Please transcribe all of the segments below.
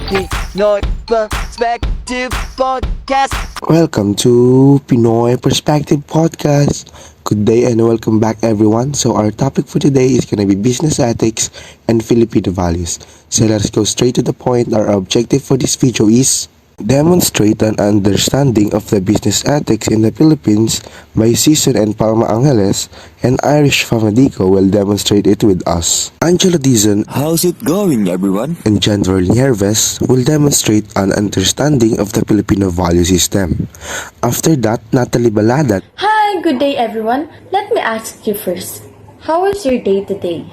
Pinoy Perspective Podcast. Welcome to Pinoy Perspective Podcast. Good day and welcome back everyone. So our topic for today is going to be business ethics and Filipino values. So let's go straight to the point. Our objective for this video is demonstrate an understanding of the business ethics in the Philippines by Dizon and Palma Angeles, and Irish Famadico will demonstrate it with us. Angela Dizon How's it going, everyone? and Nierves will demonstrate an understanding of the Filipino value system. After that, Natalie Baladad Hi, good day everyone. Let me ask you first. How was your day today?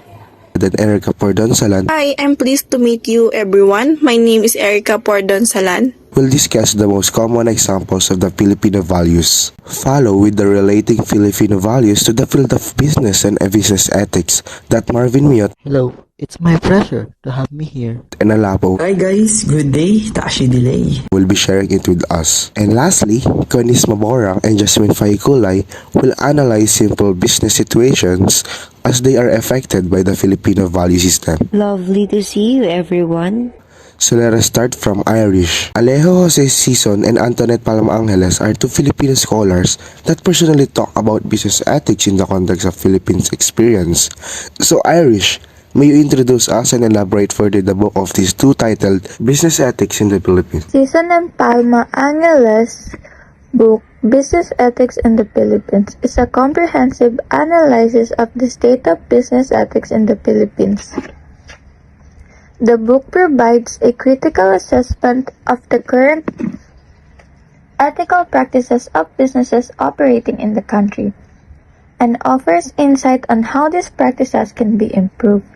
and Pordonsalan Hi, I'm pleased to meet you everyone. My name is Pordonsalan. will discuss the most common examples of the Filipino values. Follow with the relating Filipino values to the field of business and business ethics that Marvin Miot Hello, it's my pleasure to have me here. and Nalapo Hi guys, good day. Tashi delay. will be sharing it with us. And lastly, Mabborang and Fajiculay will analyze simple business situations as they are affected by the Filipino value system. Lovely to see you, everyone. So let us start from Irish. Alejo Jose Dizon and Antoinette Palma Angeles are two Filipino scholars that personally talk about business ethics in the context of Philippines experience. So Irish, may you introduce us and elaborate further the book of these two titled Business Ethics in the Philippines. Dizon and Palma Angeles' book, Business Ethics in the Philippines, is a comprehensive analysis of the state of business ethics in the Philippines. The book provides a critical assessment of the current ethical practices of businesses operating in the country and offers insight on how these practices can be improved.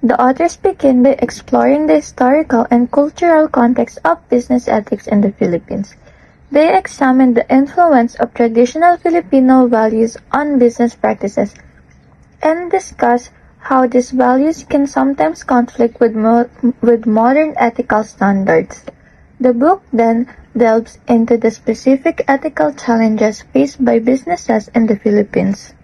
The authors begin by exploring the historical and cultural context of business ethics in the Philippines. They examine the influence of traditional Filipino values on business practices and discuss how these values can sometimes conflict with modern ethical standards. The book then delves into the specific ethical challenges faced by businesses in the Philippines,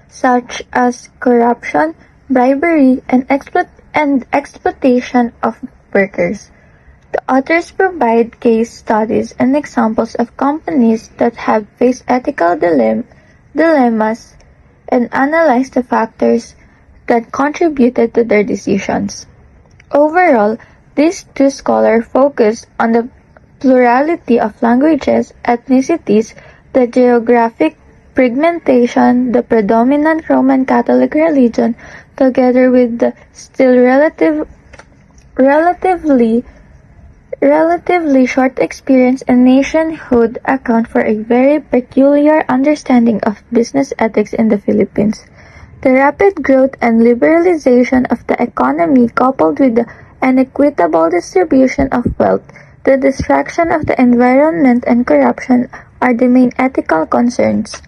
such as corruption, bribery, and exploitation of workers. The authors provide case studies and examples of companies that have faced ethical dilemmas and analyze the factors that contributed to their decisions. Overall, these two scholars focus on the plurality of languages, ethnicities, the geographic fragmentation, the predominant Roman Catholic religion, together with the still relatively short experience in nationhood account for a very peculiar understanding of business ethics in the Philippines. The rapid growth and liberalization of the economy, coupled with the inequitable distribution of wealth, the destruction of the environment, and corruption are the main ethical concerns.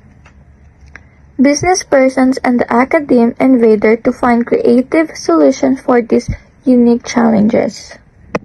Business persons and the academe endeavor to find creative solutions for these unique challenges.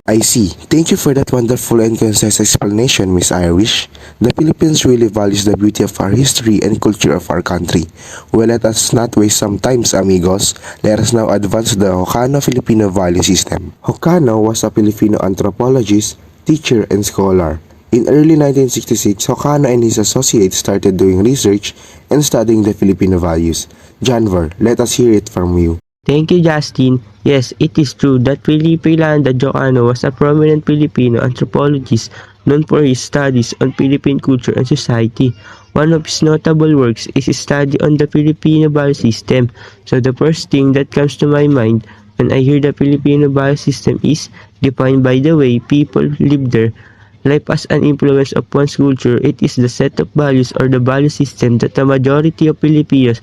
I see. Thank you for that wonderful and concise explanation, Miss Irish. The Philippines really values the beauty of our history and culture of our country. Well, let us not waste some time, amigos. Let us now advance the Hokano Filipino value system. Hokano was a Filipino anthropologist, teacher, and scholar. In early 1966, Hokano and his associates started doing research and studying the Filipino values. Janver, let us hear it from you. Thank you, Justin. Yes, it is true that Felipe Landa Jocano was a prominent Filipino anthropologist known for his studies on Philippine culture and society. One of his notable works is his study on the Filipino value system. So the first thing that comes to my mind when I hear the Filipino value system is defined by the way people live their life as an influence of one's culture. It is the set of values or the value system that the majority of Filipinos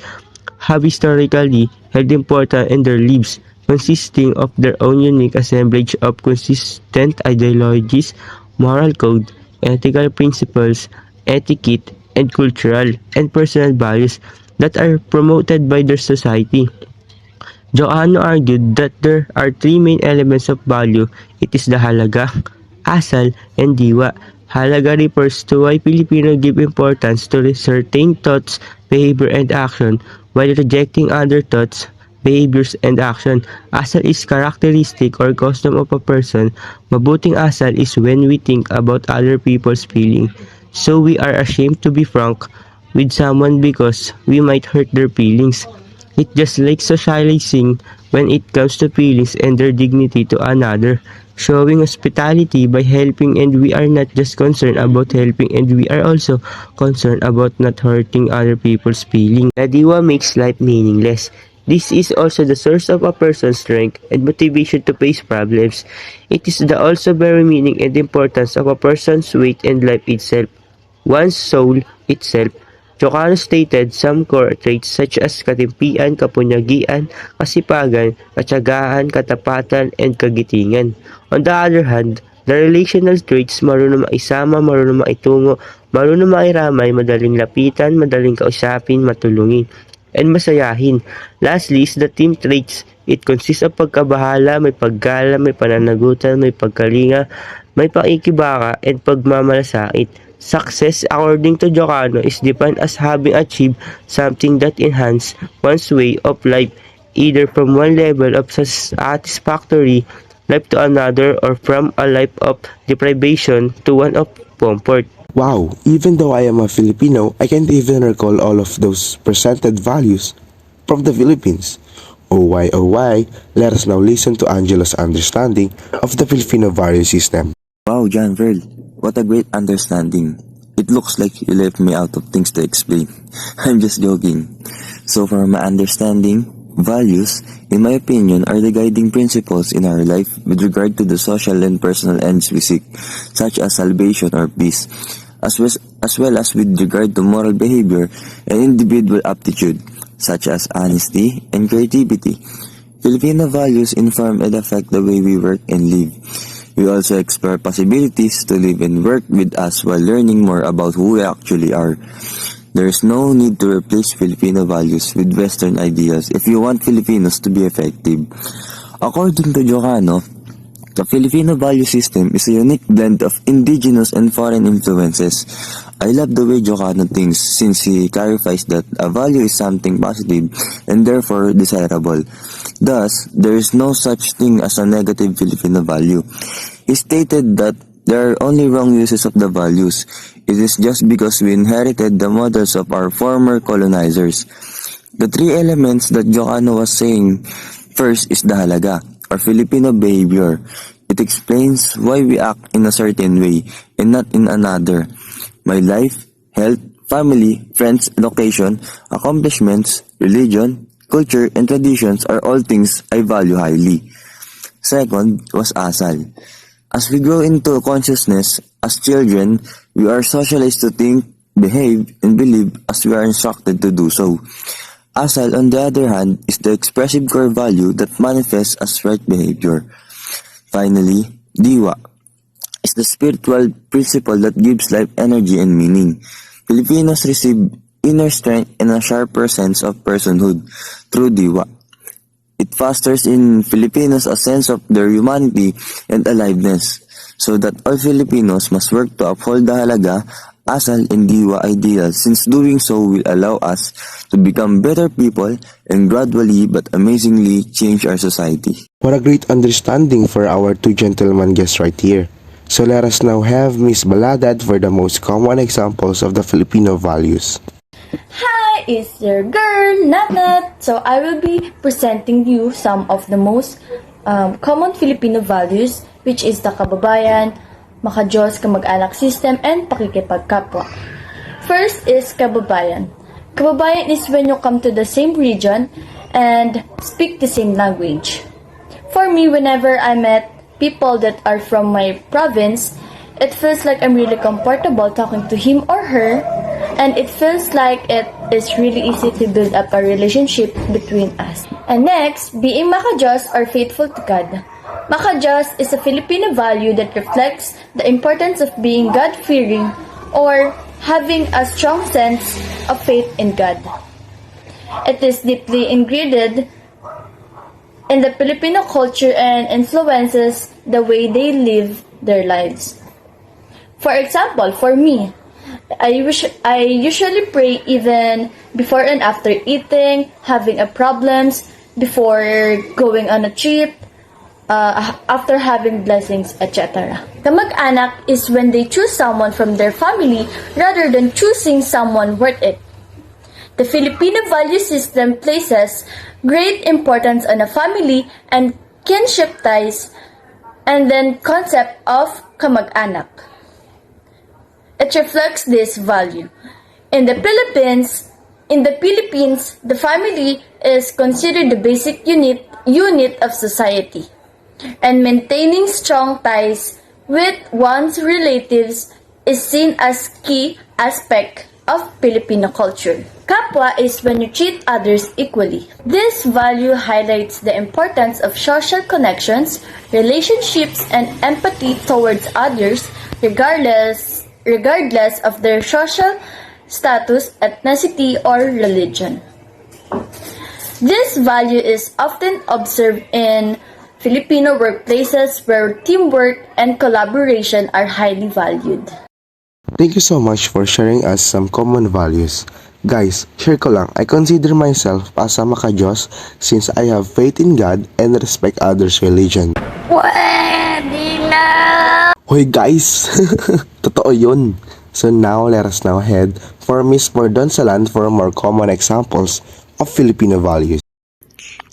have historically held important in their lives, consisting of their own unique assemblage of consistent ideologies, moral code, ethical principles, etiquette, and cultural and personal values that are promoted by their society. Joanno argued that there are three main elements of value. It is the halaga, asal, and diwa. Halaga refers to why Filipinos give importance to certain thoughts, behavior, and action while rejecting other thoughts, behaviors, and action. Asal is characteristic or custom of a person. Mabuting asal is when we think about other people's feeling. So we are ashamed to be frank with someone because we might hurt their feelings. It's just like socializing when it comes to feelings and their dignity to another. Showing hospitality by helping, and we are not just concerned about helping, and we are also concerned about not hurting other people's feelings. The diwa makes life meaningless. This is also the source of a person's strength and motivation to face problems. It is the also very meaning and importance of a person's weight and life itself, one's soul itself. Chocano stated some core traits such as katimpian, kapunyagian, kasipagan, katsagaan, katapatan, and kagitingan. On the other hand, the relational traits marunong maisama, marunong maitungo, marunong mairamay, madaling lapitan, madaling kausapin, matulungin, and masayahin. Lastly is the team traits. It consists of pagkabahala, may paggala, may pananagutan, may pagkalinga, may pakikibaka, and pagmamalasakit. Success, according to Jocano, is defined as having achieved something that enhances one's way of life, either from one level of satisfactory life to another, or from a life of deprivation to one of comfort. Wow, even though I am a Filipino, I can't even recall all of those presented values from the Philippines. Oh why, let us now listen to Angelo's understanding of the Filipino value system. Wow, John Verl, what a great understanding. It looks like you left me out of things to explain. I'm just joking. So for my understanding, values, in my opinion, are the guiding principles in our life with regard to the social and personal ends we seek, such as salvation or peace, as well as with regard to moral behavior and individual aptitude, such as honesty and creativity. Filipino values inform and affect the way we work and live. We also explore possibilities to live and work with us while learning more about who we actually are. There is no need to replace Filipino values with Western ideals if you want Filipinos to be effective. According to Jocano, the Filipino value system is a unique blend of indigenous and foreign influences. I love the way Jocano thinks since he clarifies that a value is something positive and therefore desirable. Thus, there is no such thing as a negative Filipino value. He stated that there are only wrong uses of the values. It is just because we inherited the models of our former colonizers. The three elements that Jocano was saying, first is the halaga, or Filipino behavior. It explains why we act in a certain way and not in another. My life, health, family, friends, education, accomplishments, religion, culture, and traditions are all things I value highly. Second was asal. As we grow into consciousness, as children, we are socialized to think, behave, and believe as we are instructed to do so. Asal, on the other hand, is the expressive core value that manifests as right behavior. Finally, diwa is the spiritual principle that gives life energy and meaning. Filipinos receive inner strength and a sharper sense of personhood through diwa. It fosters in Filipinos a sense of their humanity and aliveness, so that all Filipinos must work to uphold the halaga, asal, and diwa ideals, since doing so will allow us to become better people and gradually but amazingly change our society. What a great understanding for our two gentlemen guests right here. So let us now have Miss Baladad for the most common examples of the Filipino values. Hi, it's your girl, Nat. So I will be presenting you some of the most common Filipino values, which is the kababayan, makajos, kamag-anak system, and pakikipagkapwa. First is kababayan. Kababayan is when you come to the same region and speak the same language. For me, whenever I met people that are from my province, it feels like I'm really comfortable talking to him or her, and it feels like it is really easy to build up a relationship between us. And next, being makajos or faithful to God. Makajos is a Filipino value that reflects the importance of being God-fearing or having a strong sense of faith in God. It is deeply ingrained in the Filipino culture and influences the way they live their lives. For example, for me, I usually pray even before and after eating, having a problems, before going on a trip, after having blessings, etc. Kamag-anak is when they choose someone from their family rather than choosing someone worth it. The Filipino value system places great importance on a family and kinship ties, and then concept of kamag-anak. It reflects this value. In the Philippines, the family is considered the basic unit of society, and maintaining strong ties with one's relatives is seen as key aspect of Filipino culture. Kapwa is when you treat others equally. This value highlights the importance of social connections, relationships, and empathy towards others, regardless of their social status, ethnicity, or religion. This value is often observed in Filipino workplaces where teamwork and collaboration are highly valued. Thank you so much for sharing us some common values. Guys, share ko lang, I consider myself as a makajos since I have faith in God and respect others' religion. Hoy guys! Totoo yun! So now, let us now head for Miss Pordonsalan for more common examples of Filipino values.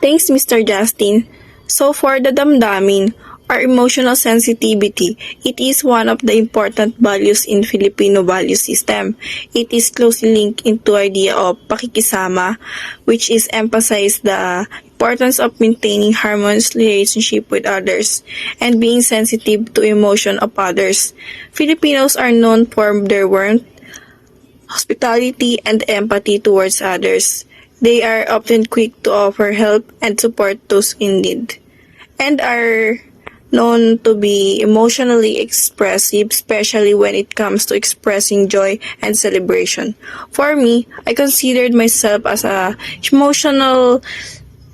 Thanks, Mr. Justin. So for the damdamin, or emotional sensitivity, it is one of the important values in Filipino value system. It is closely linked into idea of pakikisama, which is emphasize the importance of maintaining harmonious relationship with others and being sensitive to emotion of others. Filipinos are known for their warmth, hospitality, and empathy towards others. They are often quick to offer help and support those in need, and are known to be emotionally expressive, especially when it comes to expressing joy and celebration. For me, I considered myself as a emotional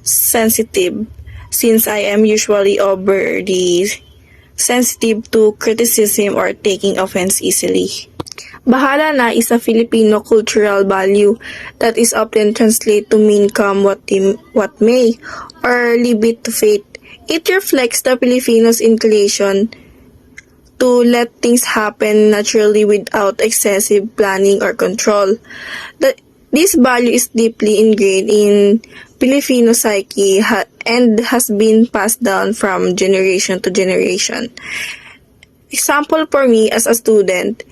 sensitive since I am usually overly sensitive to criticism or taking offense easily. Bahala na is a Filipino cultural value that is often translated to mean come what may or leave it to fate. It reflects the Filipinos' inclination to let things happen naturally without excessive planning or control. This value is deeply ingrained in Filipino psyche and has been passed down from generation to generation. Example for me as a student,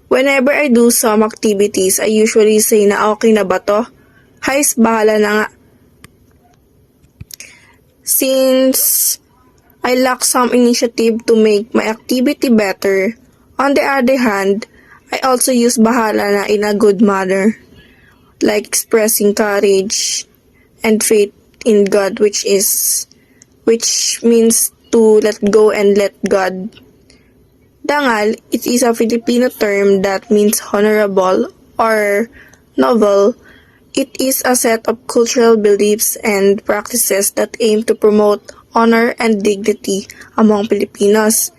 whenever I do some activities, I usually say na okay na ba to? Hays, bahala na nga. Since I lack some initiative to make my activity better, on the other hand, I also use bahala na in a good manner, like expressing courage and faith in God, which means to let go and let God. Dangal, it is a Filipino term that means honorable or noble. It is a set of cultural beliefs and practices that aim to promote honor and dignity among Filipinos.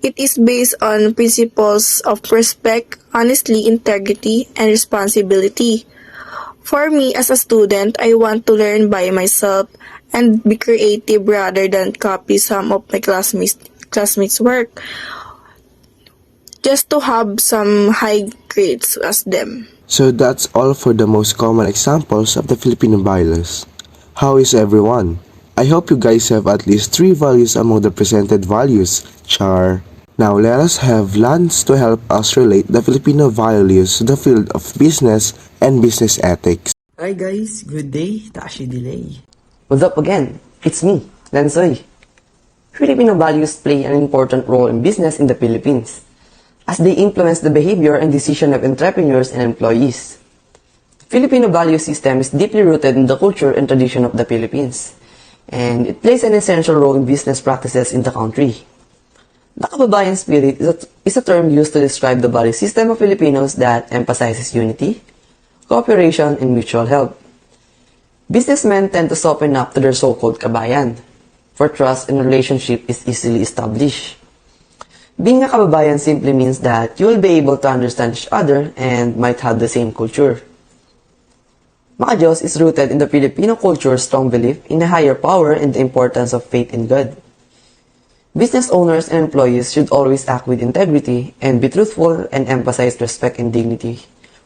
It is based on principles of respect, honesty, integrity, and responsibility. For me as a student, I want to learn by myself and be creative rather than copy some of my classmates' work, just to have some high grades as them. So that's all for the most common examples of the Filipino values. How is everyone? I hope you guys have at least 3 values among the presented values. Char. Now let us have Lance to help us relate the Filipino values to the field of business and business ethics. Hi guys, good day, Tashi Delay. What's up again? It's me, Lansoy. Filipino values play an important role in business in the Philippines, as they influence the behavior and decision of entrepreneurs and employees. The Filipino value system is deeply rooted in the culture and tradition of the Philippines, and it plays an essential role in business practices in the country. The kababayan spirit is a term used to describe the value system of Filipinos that emphasizes unity, cooperation, and mutual help. Businessmen tend to soften up to their so-called kabayan, for trust and relationship is easily established. Being a kababayan simply means that you will be able to understand each other and might have the same culture. Mga is rooted in the Filipino culture's strong belief in a higher power and the importance of faith in God. Business owners and employees should always act with integrity and be truthful and emphasize respect and dignity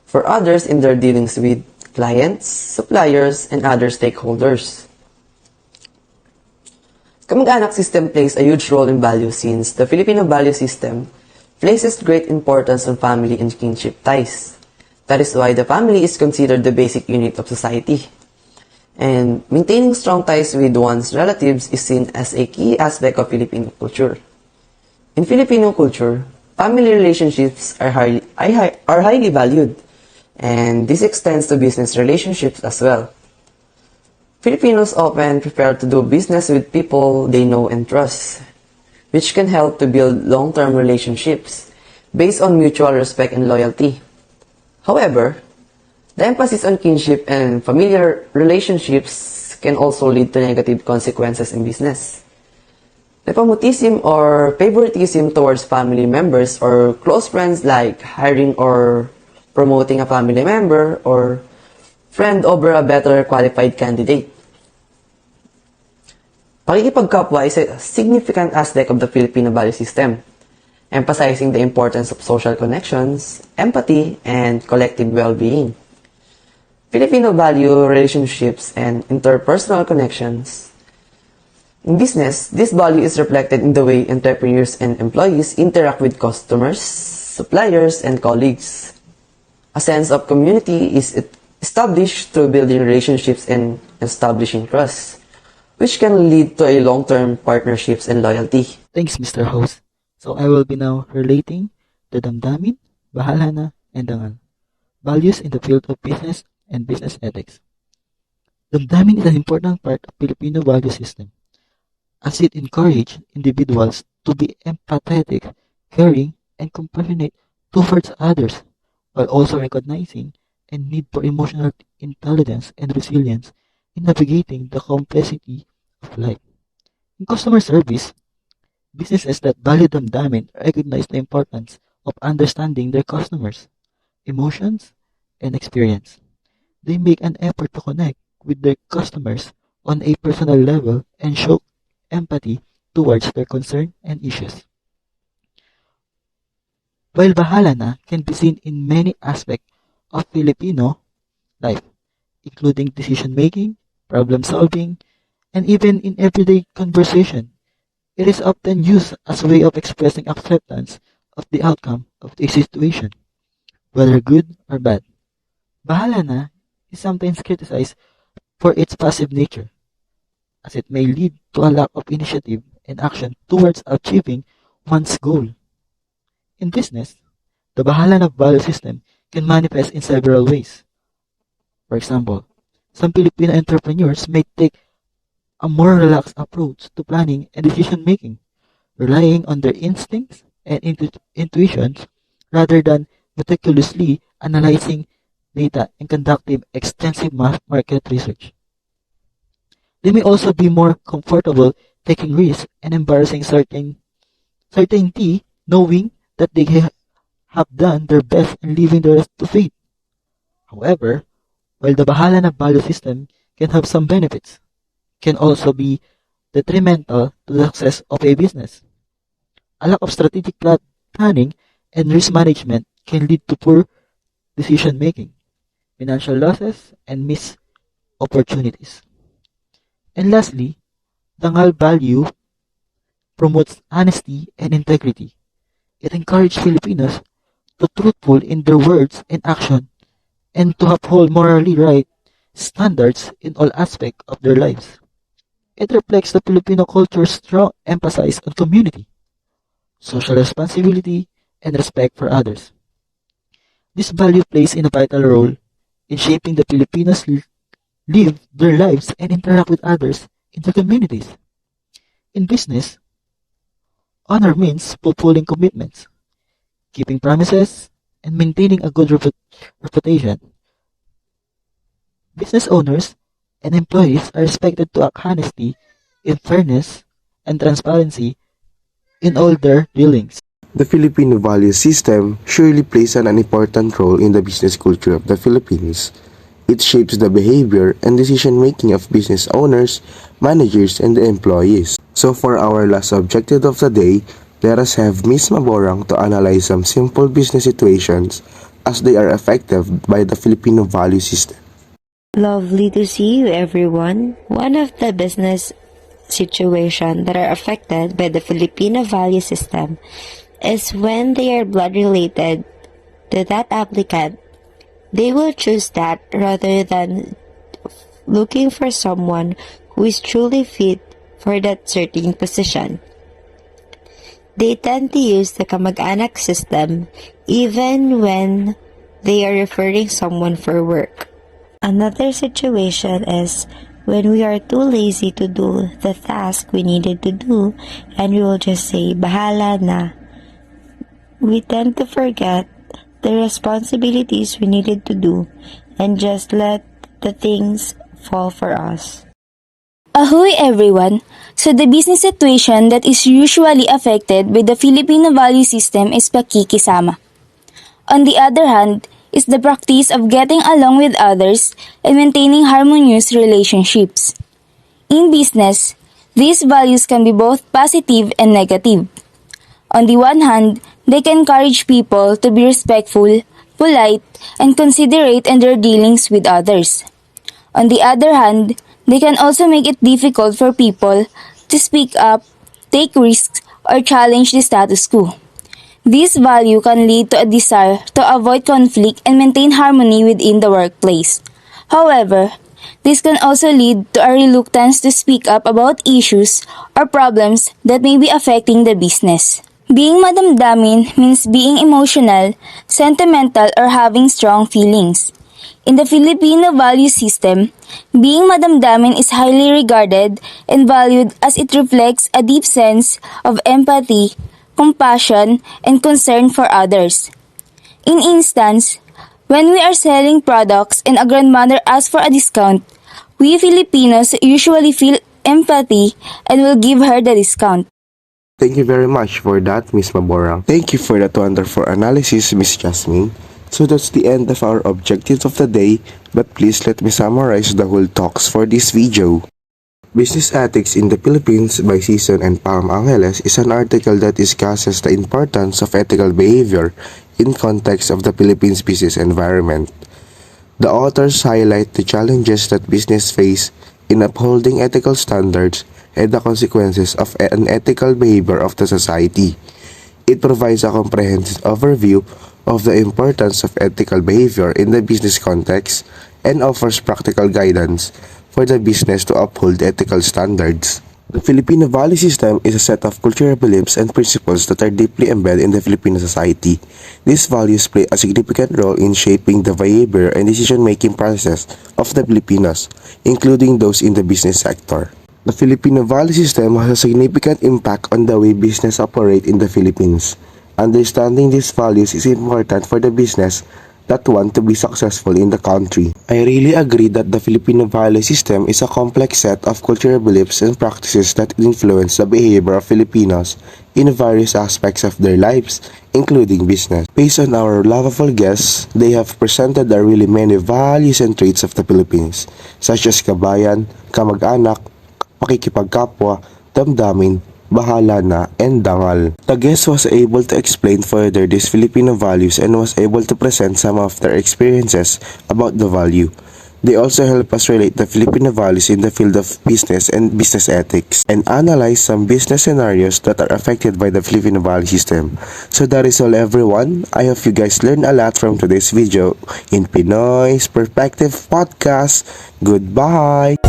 for others in their dealings with clients, suppliers, and other stakeholders. Kamag-anak system plays a huge role in values since the Filipino value system places great importance on family and kinship ties. That is why the family is considered the basic unit of society. And maintaining strong ties with one's relatives is seen as a key aspect of Filipino culture. In Filipino culture, family relationships are highly valued, and this extends to business relationships as well. Filipinos often prefer to do business with people they know and trust, which can help to build long-term relationships based on mutual respect and loyalty. However, the emphasis on kinship and familiar relationships can also lead to negative consequences in business. Nepotism or favoritism towards family members or close friends, like hiring or promoting a family member or friend over a better qualified candidate. Pakikipagkapwa is a significant aspect of the Filipino value system, emphasizing the importance of social connections, empathy, and collective well-being. Filipino value relationships and interpersonal connections. In business, this value is reflected in the way entrepreneurs and employees interact with customers, suppliers, and colleagues. A sense of community is established through building relationships and establishing trust, which can lead to a long-term partnerships and loyalty. Thanks, Mr. Host. So I will be now relating the damdamin, bahala na, and dangal. Values in the field of business and business ethics. Damdamin is an important part of Filipino value system, as it encourages individuals to be empathetic, caring, and compassionate towards others, while also recognizing a need for emotional intelligence and resilience in navigating the complexity of life. In customer service, businesses that value damdamin recognize the importance of understanding their customers' emotions and experience. They make an effort to connect with their customers on a personal level and show empathy towards their concern and issues. While bahala na can be seen in many aspects of Filipino life, including decision-making, problem-solving, and even in everyday conversation, it is often used as a way of expressing acceptance of the outcome of the situation, whether good or bad. Bahala na is sometimes criticized for its passive nature, as it may lead to a lack of initiative and action towards achieving one's goal. In business, the bahala na value system can manifest in several ways. For example, some Filipino entrepreneurs may take a more relaxed approach to planning and decision making, relying on their instincts and intuitions rather than meticulously analyzing data and conducting extensive market research. They may also be more comfortable taking risks and embarrassing certainty, knowing that they have done their best and leaving the rest to fate. However, while the bahala na value system can have some benefits, it can also be detrimental to the success of a business. A lack of strategic planning and risk management can lead to poor decision making, financial losses, and missed opportunities. And lastly, dangal value promotes honesty and integrity. It encourages Filipinos to truthful in their words and action and to uphold morally right standards in all aspects of their lives. It reflects the Filipino culture's strong emphasis on community, social responsibility, and respect for others. This value plays in a vital role in shaping the Filipinos live their lives and interact with others in their communities. In business, honor means fulfilling commitments, keeping promises, and maintaining a good reputation. Business owners and employees are expected to act honesty, in fairness, and transparency in all their dealings. The Filipino value system surely plays an important role in the business culture of the Philippines. It shapes the behavior and decision-making of business owners, managers, and the employees. So for our last objective of the day, let us have Ms. Mabborang to analyze some simple business situations as they are affected by the Filipino value system. Lovely to see you, everyone. One of the business situations that are affected by the Filipino value system is when they are blood related to that applicant. They will choose that rather than looking for someone who is truly fit for that certain position. They tend to use the kamag-anak system even when they are referring someone for work. Another situation is when we are too lazy to do the task we needed to do and we will just say, bahala na. We tend to forget the responsibilities we needed to do and just let the things fall for us. Ahoy everyone! So the business situation that is usually affected by the Filipino value system is pakikisama. On the other hand, is the practice of getting along with others and maintaining harmonious relationships. In business, these values can be both positive and negative. On the one hand, they can encourage people to be respectful, polite, and considerate in their dealings with others. On the other hand, they can also make it difficult for people to speak up, take risks, or challenge the status quo. This value can lead to a desire to avoid conflict and maintain harmony within the workplace. However, this can also lead to a reluctance to speak up about issues or problems that may be affecting the business. Being madamdamin means being emotional, sentimental, or having strong feelings. In the Filipino value system, being madamdamin is highly regarded and valued as it reflects a deep sense of empathy, compassion, and concern for others. In instance, when we are selling products and a grandmother asks for a discount, we Filipinos usually feel empathy and will give her the discount. Thank you very much for that, Ms. Mabborang. Thank you for that wonderful analysis, Ms. Jasmine. So that's the end of our objectives of the day, but please let me summarize the whole talks for this video. Business Ethics in the Philippines by Dizon and Pam Angeles is an article that discusses the importance of ethical behavior in context of the Philippines business environment. The authors highlight the challenges that business face in upholding ethical standards and the consequences of unethical behavior of the society. It provides a comprehensive overview of the importance of ethical behavior in the business context and offers practical guidance for the business to uphold ethical standards. The Filipino value system is a set of cultural beliefs and principles that are deeply embedded in the Filipino society. These values play a significant role in shaping the behavior and decision-making process of the Filipinos, including those in the business sector. The Filipino value system has a significant impact on the way business operate in the Philippines. Understanding these values is important for the business that want to be successful in the country. I really agree that the Filipino value system is a complex set of cultural beliefs and practices that influence the behavior of Filipinos in various aspects of their lives, including business. Based on our lovable guests, they have presented the really many values and traits of the Philippines, such as kabayan, kamag-anak, pakikipagkapwa, damdamin, bahala na, and dangal. The guest was able to explain further these Filipino values and was able to present some of their experiences about the value. They also help us relate the Filipino values in the field of business and business ethics and analyze some business scenarios that are affected by the Filipino value system. So that is all everyone. I hope you guys learned a lot from today's video in Pinoy's Perspective Podcast. Goodbye!